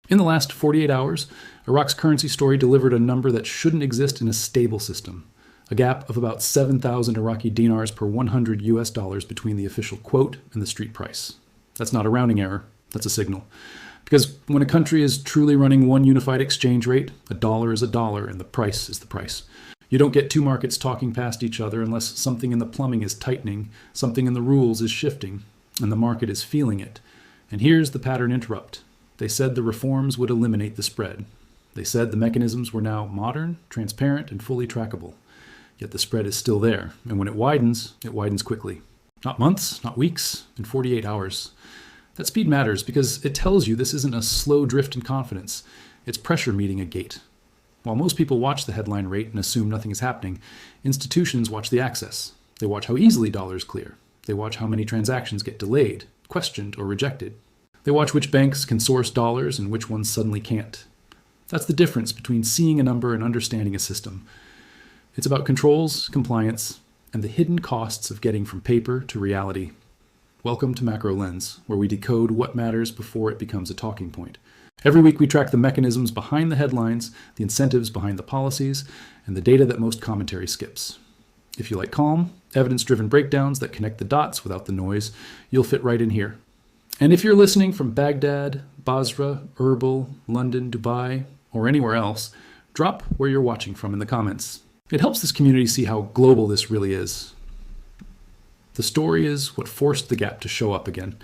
In the last 48 hours, Iraq's currency story delivered a number that shouldn't exist in a stable system. A gap of about 7,000 Iraqi dinars per 100 US dollars between the official quote and the street price. That's not a rounding error, that's a signal. Because when a country is truly running one unified exchange rate, a dollar is a dollar and the price is the price. You don't get two markets talking past each other unless something in the plumbing is tightening, something in the rules is shifting, and the market is feeling it. And here's the pattern interrupt. They said the reforms would eliminate the spread. They said the mechanisms were now modern, transparent, and fully trackable. Yet the spread is still there, and when it widens quickly. Not months, not weeks, in 48 hours. That speed matters because it tells you this isn't a slow drift in confidence. It's pressure meeting a gate. While most people watch the headline rate and assume nothing is happening, institutions watch the access. They watch how easily dollars clear. They watch how many transactions get delayed, questioned, or rejected. They watch which banks can source dollars and which ones suddenly can't. That's the difference between seeing a number and understanding a system. It's about controls, compliance, and the hidden costs of getting from paper to reality. Welcome to Macro Lens, where we decode what matters before it becomes a talking point. Every week we track the mechanisms behind the headlines, the incentives behind the policies, and the data that most commentary skips. If you like calm, evidence-driven breakdowns that connect the dots without the noise, you'll fit right in here. And if you're listening from Baghdad, Basra, Erbil, London, Dubai, or anywhere else, drop where you're watching from in the comments. It helps this community see how global this really is. The story is what forced the gap to show up again.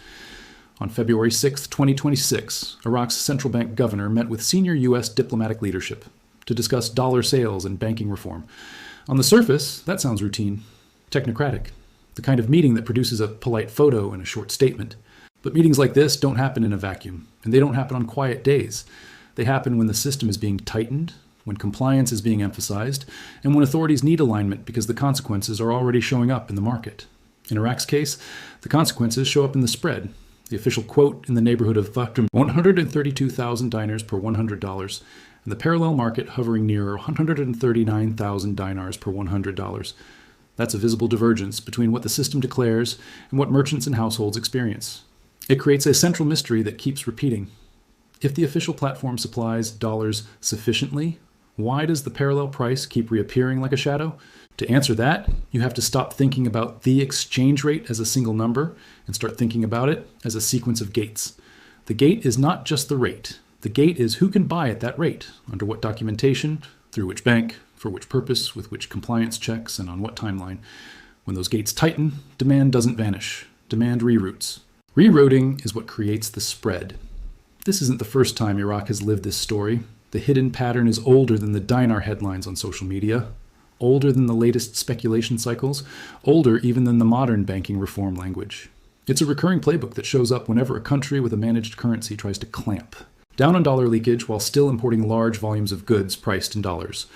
On February 6, 2026, Iraq's central bank governor met with senior U.S. diplomatic leadership to discuss dollar sales and banking reform. On the surface, that sounds routine, technocratic, the kind of meeting that produces a polite photo and a short statement. But meetings like this don't happen in a vacuum, and they don't happen on quiet days. They happen when the system is being tightened, when compliance is being emphasized, and when authorities need alignment because the consequences are already showing up in the market. In Iraq's case, the consequences show up in the spread. The official quote in the neighborhood of 132,000 dinars per $100, and the parallel market hovering near 139,000 dinars per $100. That's a visible divergence between what the system declares and what merchants and households experience. It creates a central mystery that keeps repeating. If the official platform supplies dollars sufficiently, why does the parallel price keep reappearing like a shadow? To answer that, you have to stop thinking about the exchange rate as a single number and start thinking about it as a sequence of gates. The gate is not just the rate. The gate is who can buy at that rate, under what documentation, through which bank, for which purpose, with which compliance checks, and on what timeline. When those gates tighten, demand doesn't vanish. Demand reroutes. Rerouting is what creates the spread. This isn't the first time Iraq has lived this story. The hidden pattern is older than the dinar headlines on social media, older than the latest speculation cycles, older even than the modern banking reform language. It's a recurring playbook that shows up whenever a country with a managed currency tries to clamp down on dollar leakage while still importing large volumes of goods priced in dollars.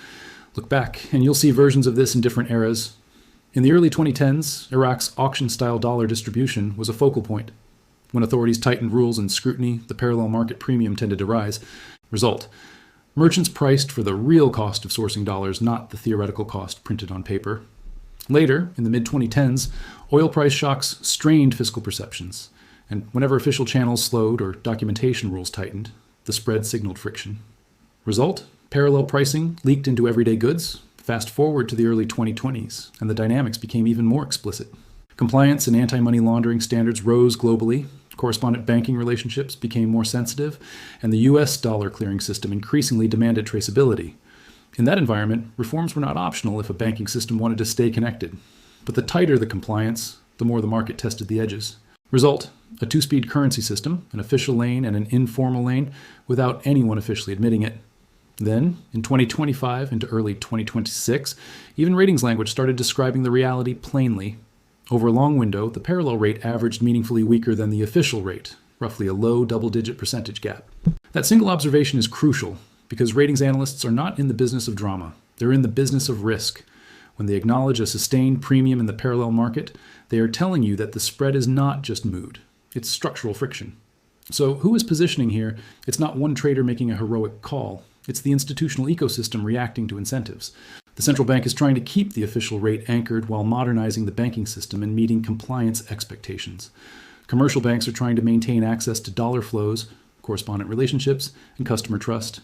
Look back, and you'll see versions of this in different eras. In the early 2010s, Iraq's auction-style dollar distribution was a focal point. When authorities tightened rules and scrutiny, the parallel market premium tended to rise. Result: merchants priced for the real cost of sourcing dollars, not the theoretical cost printed on paper. Later, in the mid-2010s, oil price shocks strained fiscal perceptions, and whenever official channels slowed or documentation rules tightened, the spread signaled friction. Result: parallel pricing leaked into everyday goods. Fast forward to the early 2020s, and the dynamics became even more explicit. Compliance and anti-money laundering standards rose globally. Correspondent banking relationships became more sensitive, and the U.S. dollar clearing system increasingly demanded traceability. In that environment, reforms were not optional if a banking system wanted to stay connected. But the tighter the compliance, the more the market tested the edges. Result: a two-speed currency system, an official lane and an informal lane, without anyone officially admitting it. Then, in 2025 into early 2026, even ratings language started describing the reality plainly. Over a long window, the parallel rate averaged meaningfully weaker than the official rate, roughly a low double-digit percentage gap. That single observation is crucial, because ratings analysts are not in the business of drama. They're in the business of risk. When they acknowledge a sustained premium in the parallel market, they are telling you that the spread is not just mood. It's structural friction. So who is positioning here? It's not one trader making a heroic call. It's the institutional ecosystem reacting to incentives. The central bank is trying to keep the official rate anchored while modernizing the banking system and meeting compliance expectations. Commercial banks are trying to maintain access to dollar flows, correspondent relationships, and customer trust.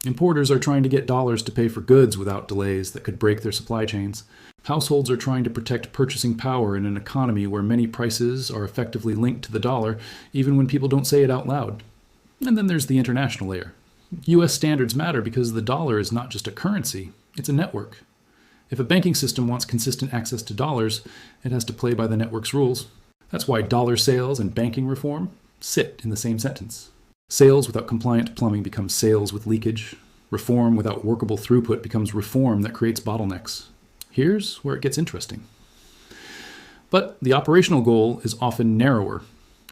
Importers are trying to get dollars to pay for goods without delays that could break their supply chains. Households are trying to protect purchasing power in an economy where many prices are effectively linked to the dollar, even when people don't say it out loud. And then there's the international layer. U.S. standards matter because the dollar is not just a currency, it's a network. If a banking system wants consistent access to dollars, it has to play by the network's rules. That's why dollar sales and banking reform sit in the same sentence. Sales without compliant plumbing becomes sales with leakage. Reform without workable throughput becomes reform that creates bottlenecks. Here's where it gets interesting. But the operational goal is often narrower.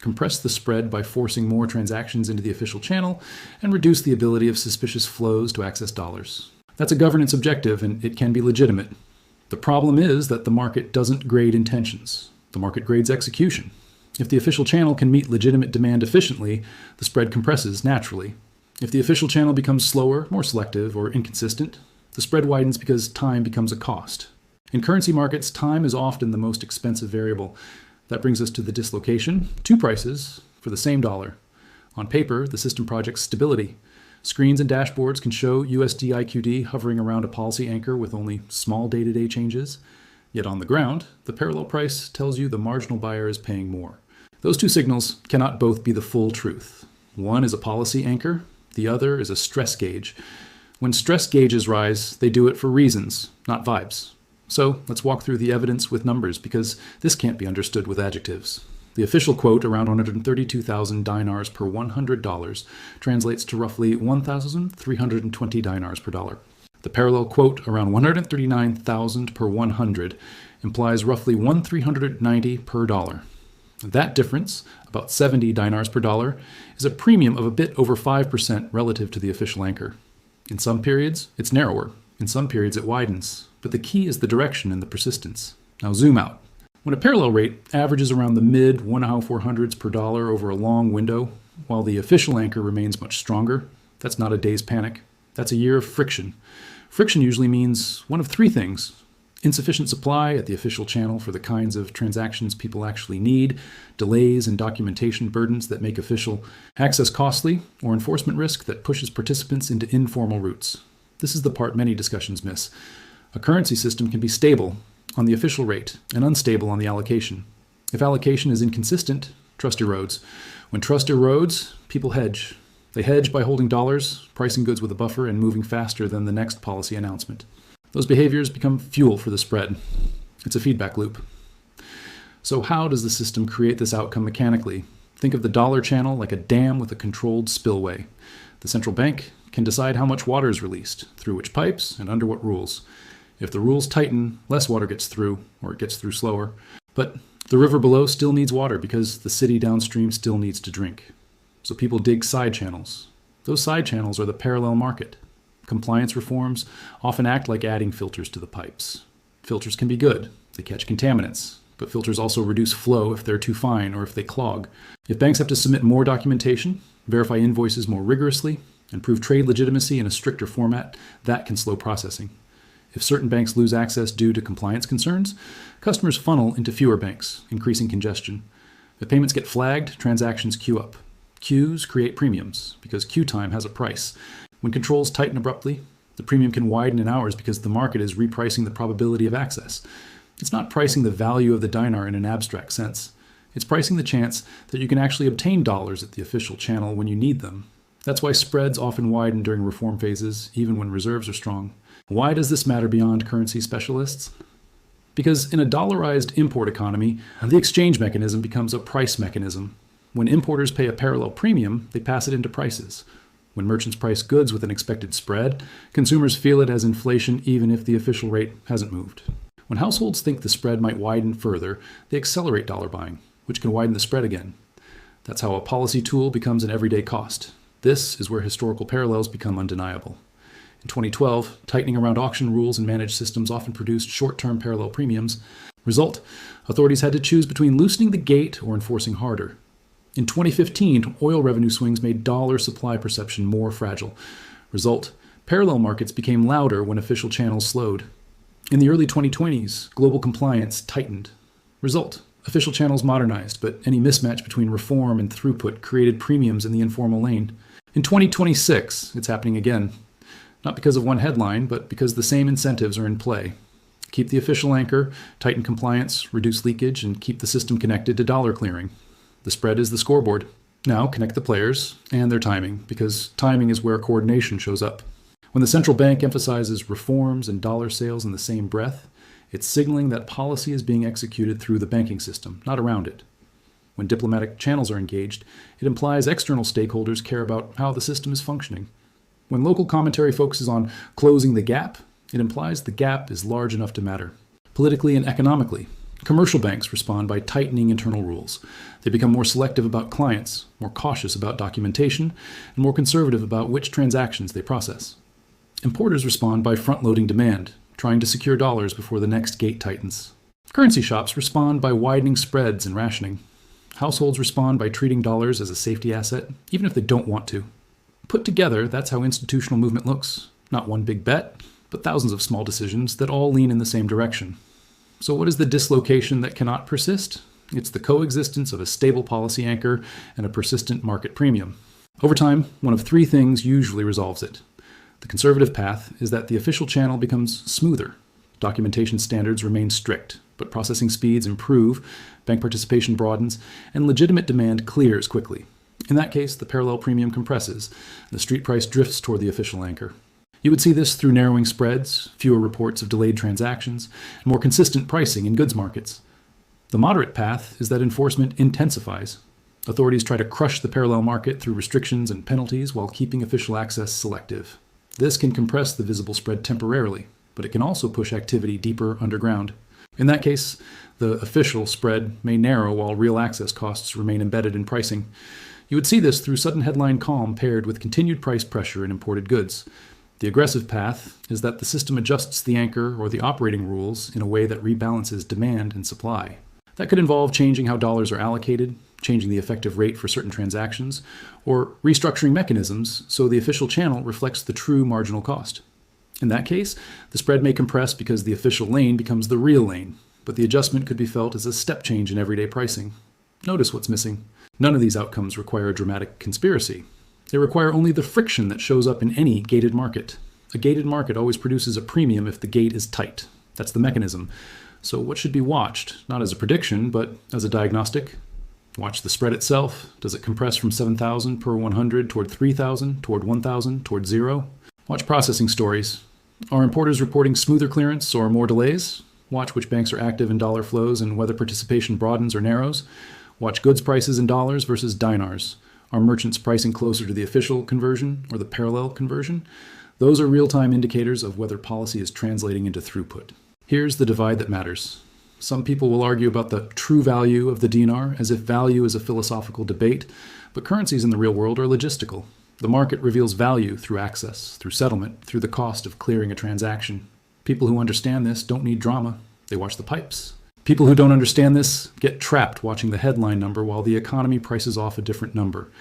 Compress the spread by forcing more transactions into the official channel and reduce the ability of suspicious flows to access dollars. That's a governance objective, and it can be legitimate. The problem is that the market doesn't grade intentions. The market grades execution. If the official channel can meet legitimate demand efficiently, the spread compresses naturally. If the official channel becomes slower, more selective, or inconsistent, the spread widens because time becomes a cost. In currency markets, time is often the most expensive variable. That brings us to the dislocation. Two prices for the same dollar. On paper, the system projects stability. Screens and dashboards can show USD/IQD hovering around a policy anchor with only small day-to-day changes. Yet on the ground, the parallel price tells you the marginal buyer is paying more. Those two signals cannot both be the full truth. One is a policy anchor, the other is a stress gauge. When stress gauges rise, they do it for reasons, not vibes. So let's walk through the evidence with numbers, because this can't be understood with adjectives. The official quote, around 132,000 dinars per $100, translates to roughly 1,320 dinars per dollar. The parallel quote, around 139,000 per 100, implies roughly 1,390 per dollar. That difference, about 70 dinars per dollar, is a premium of a bit over 5% relative to the official anchor. In some periods, it's narrower. In some periods, it widens. But the key is the direction and the persistence. Now zoom out. When a parallel rate averages around the mid 1.400s per dollar over a long window, while the official anchor remains much stronger, that's not a day's panic. That's a year of friction. Friction usually means one of three things: insufficient supply at the official channel for the kinds of transactions people actually need, delays and documentation burdens that make official access costly, or enforcement risk that pushes participants into informal routes. This is the part many discussions miss. A currency system can be stable on the official rate and unstable on the allocation. If allocation is inconsistent, trust erodes. When trust erodes, people hedge. They hedge by holding dollars, pricing goods with a buffer, and moving faster than the next policy announcement. Those behaviors become fuel for the spread. It's a feedback loop. So how does the system create this outcome mechanically? Think of the dollar channel like a dam with a controlled spillway. The central bank can decide how much water is released, through which pipes, and under what rules. If the rules tighten, less water gets through, or it gets through slower. But the river below still needs water because the city downstream still needs to drink. So people dig side channels. Those side channels are the parallel market. Compliance reforms often act like adding filters to the pipes. Filters can be good. They catch contaminants. But filters also reduce flow if they're too fine or if they clog. If banks have to submit more documentation, verify invoices more rigorously, and prove trade legitimacy in a stricter format, that can slow processing. If certain banks lose access due to compliance concerns, customers funnel into fewer banks, increasing congestion. If payments get flagged, transactions queue up. Queues create premiums, because queue time has a price. When controls tighten abruptly, the premium can widen in hours because the market is repricing the probability of access. It's not pricing the value of the dinar in an abstract sense. It's pricing the chance that you can actually obtain dollars at the official channel when you need them. That's why spreads often widen during reform phases, even when reserves are strong. Why does this matter beyond currency specialists? Because in a dollarized import economy, the exchange mechanism becomes a price mechanism. When importers pay a parallel premium, they pass it into prices. When merchants price goods with an expected spread, consumers feel it as inflation even if the official rate hasn't moved. When households think the spread might widen further, they accelerate dollar buying, which can widen the spread again. That's how a policy tool becomes an everyday cost. This is where historical parallels become undeniable. In 2012, tightening around auction rules and managed systems often produced short-term parallel premiums. Result, authorities had to choose between loosening the gate or enforcing harder. In 2015, oil revenue swings made dollar supply perception more fragile. Result, parallel markets became louder when official channels slowed. In the early 2020s, global compliance tightened. Result, Official channels modernized, but any mismatch between reform and throughput created premiums in the informal lane. In 2026, it's happening again. Not because of one headline, but because the same incentives are in play. Keep the official anchor, tighten compliance, reduce leakage, and keep the system connected to dollar clearing. The spread is the scoreboard. Now connect the players and their timing, because timing is where coordination shows up. When the central bank emphasizes reforms and dollar sales in the same breath, it's signaling that policy is being executed through the banking system, not around it. When diplomatic channels are engaged, it implies external stakeholders care about how the system is functioning. When local commentary focuses on closing the gap, it implies the gap is large enough to matter. Politically and economically, commercial banks respond by tightening internal rules. They become more selective about clients, more cautious about documentation, and more conservative about which transactions they process. Importers respond by front-loading demand, trying to secure dollars before the next gate tightens. Currency shops respond by widening spreads and rationing. Households respond by treating dollars as a safety asset, even if they don't want to. Put together, that's how institutional movement looks. Not one big bet, but thousands of small decisions that all lean in the same direction. So what is the dislocation that cannot persist? It's the coexistence of a stable policy anchor and a persistent market premium. Over time, one of three things usually resolves it. The conservative path is that the official channel becomes smoother. Documentation standards remain strict, but processing speeds improve, bank participation broadens, and legitimate demand clears quickly. In that case, the parallel premium compresses, and the street price drifts toward the official anchor. You would see this through narrowing spreads, fewer reports of delayed transactions, and more consistent pricing in goods markets. The moderate path is that enforcement intensifies. Authorities try to crush the parallel market through restrictions and penalties while keeping official access selective. This can compress the visible spread temporarily, but it can also push activity deeper underground. In that case, the official spread may narrow while real access costs remain embedded in pricing. You would see this through sudden headline calm paired with continued price pressure in imported goods. The aggressive path is that the system adjusts the anchor or the operating rules in a way that rebalances demand and supply. That could involve changing how dollars are allocated, changing the effective rate for certain transactions, or restructuring mechanisms so the official channel reflects the true marginal cost. In that case, the spread may compress because the official lane becomes the real lane, but the adjustment could be felt as a step change in everyday pricing. Notice what's missing. None of these outcomes require a dramatic conspiracy. They require only the friction that shows up in any gated market. A gated market always produces a premium if the gate is tight. That's the mechanism. So what should be watched, not as a prediction, but as a diagnostic? Watch the spread itself. Does it compress from 7,000 per 100 toward 3,000, toward 1,000, toward 0? Watch processing stories. Are importers reporting smoother clearance or more delays? Watch which banks are active in dollar flows and whether participation broadens or narrows. Watch goods prices in dollars versus dinars. Are merchants pricing closer to the official conversion or the parallel conversion? Those are real-time indicators of whether policy is translating into throughput. Here's the divide that matters. Some people will argue about the true value of the dinar as if value is a philosophical debate, but currencies in the real world are logistical. The market reveals value through access, through settlement, through the cost of clearing a transaction. People who understand this don't need drama. They watch the pipes. People who don't understand this get trapped watching the headline number while the economy prices off a different number.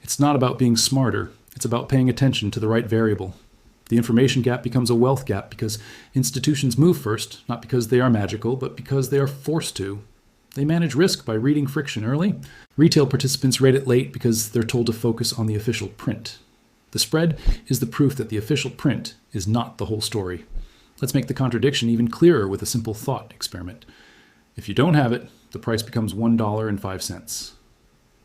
It's not about being smarter. It's about paying attention to the right variable. The information gap becomes a wealth gap because institutions move first, not because they are magical, but because they are forced to. They manage risk by reading friction early. Retail participants rate it late because they're told to focus on the official print. The spread is the proof that the official print is not the whole story. Let's make the contradiction even clearer with a simple thought experiment. If you don't have it, the price becomes $1.05.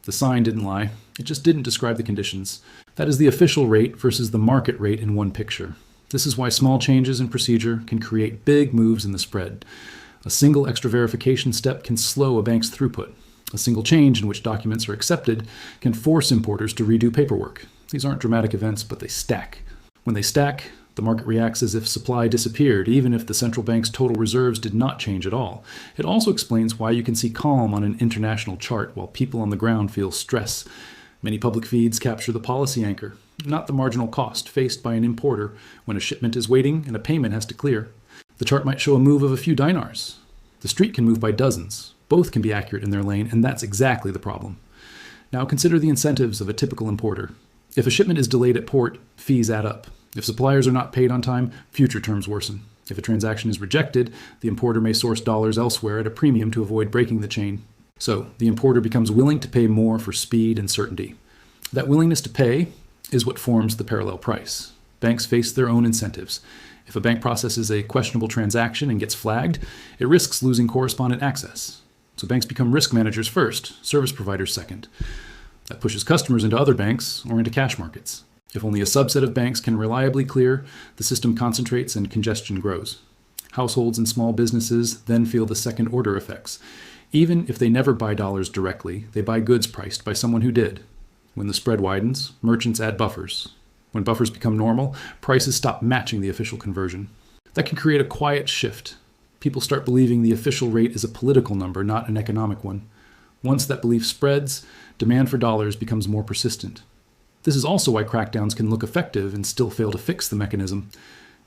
The sign didn't lie. It just didn't describe the conditions. That is the official rate versus the market rate in one picture. This is why small changes in procedure can create big moves in the spread. A single extra verification step can slow a bank's throughput. A single change in which documents are accepted can force importers to redo paperwork. These aren't dramatic events, but they stack. When they stack, the market reacts as if supply disappeared, even if the central bank's total reserves did not change at all. It also explains why you can see calm on an international chart while people on the ground feel stress. Many public feeds capture the policy anchor, not the marginal cost faced by an importer when a shipment is waiting and a payment has to clear. The chart might show a move of a few dinars. The street can move by dozens. Both can be accurate in their lane, and that's exactly the problem. Now consider the incentives of a typical importer. If a shipment is delayed at port, fees add up. If suppliers are not paid on time, future terms worsen. If a transaction is rejected, the importer may source dollars elsewhere at a premium to avoid breaking the chain. So the importer becomes willing to pay more for speed and certainty. That willingness to pay is what forms the parallel price. Banks face their own incentives. If a bank processes a questionable transaction and gets flagged, it risks losing correspondent access. So banks become risk managers first, service providers second. That pushes customers into other banks or into cash markets. If only a subset of banks can reliably clear, the system concentrates and congestion grows. Households and small businesses then feel the second-order effects. Even if they never buy dollars directly, they buy goods priced by someone who did. When the spread widens, merchants add buffers. When buffers become normal, prices stop matching the official conversion. That can create a quiet shift. People start believing the official rate is a political number, not an economic one. Once that belief spreads, demand for dollars becomes more persistent. This is also why crackdowns can look effective and still fail to fix the mechanism.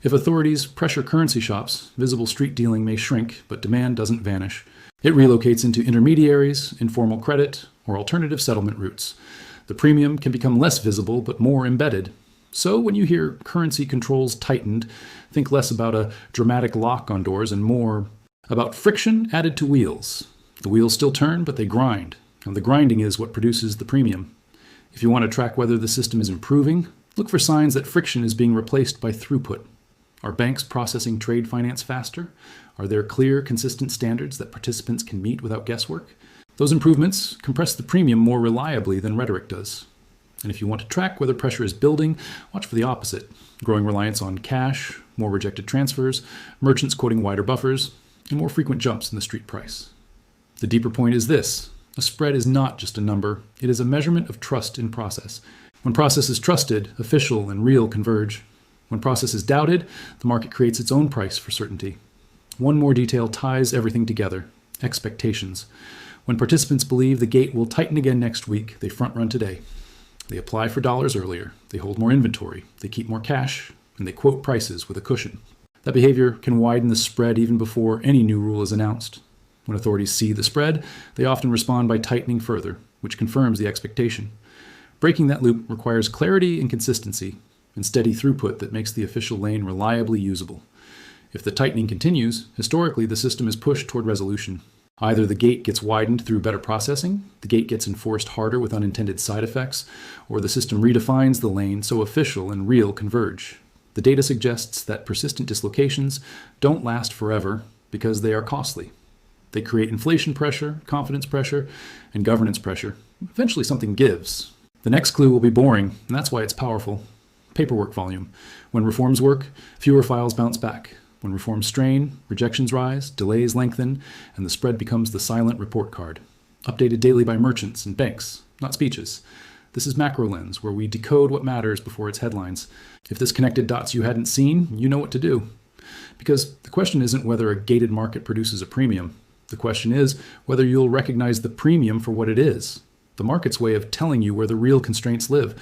If authorities pressure currency shops, visible street dealing may shrink, but demand doesn't vanish. It relocates into intermediaries, informal credit, or alternative settlement routes. The premium can become less visible, but more embedded. So when you hear currency controls tightened, think less about a dramatic lock on doors and more about friction added to wheels. The wheels still turn, but they grind, and the grinding is what produces the premium. If you want to track whether the system is improving, look for signs that friction is being replaced by throughput. Are banks processing trade finance faster? Are there clear, consistent standards that participants can meet without guesswork? Those improvements compress the premium more reliably than rhetoric does. And if you want to track whether pressure is building, watch for the opposite: growing reliance on cash, more rejected transfers, merchants quoting wider buffers, and more frequent jumps in the street price. The deeper point is this: a spread is not just a number, it is a measurement of trust in process. When process is trusted, official and real converge. When process is doubted, the market creates its own price for certainty. One more detail ties everything together: expectations. When participants believe the gate will tighten again next week, they front run today. They apply for dollars earlier, they hold more inventory, they keep more cash, and they quote prices with a cushion. That behavior can widen the spread even before any new rule is announced. When authorities see the spread, they often respond by tightening further, which confirms the expectation. Breaking that loop requires clarity and consistency, and steady throughput that makes the official lane reliably usable. If the tightening continues, historically the system is pushed toward resolution. Either the gate gets widened through better processing, the gate gets enforced harder with unintended side effects, or the system redefines the lane so official and real converge. The data suggests that persistent dislocations don't last forever because they are costly. They create inflation pressure, confidence pressure, and governance pressure. Eventually something gives. The next clue will be boring, and that's why it's powerful. Paperwork volume. When reforms work, fewer files bounce back. When reforms strain, rejections rise, delays lengthen, and the spread becomes the silent report card. Updated daily by merchants and banks, not speeches. This is macro lens, where we decode what matters before its headlines. If this connected dots you hadn't seen, you know what to do. Because the question isn't whether a gated market produces a premium. The question is whether you'll recognize the premium for what it is. The market's way of telling you where the real constraints live.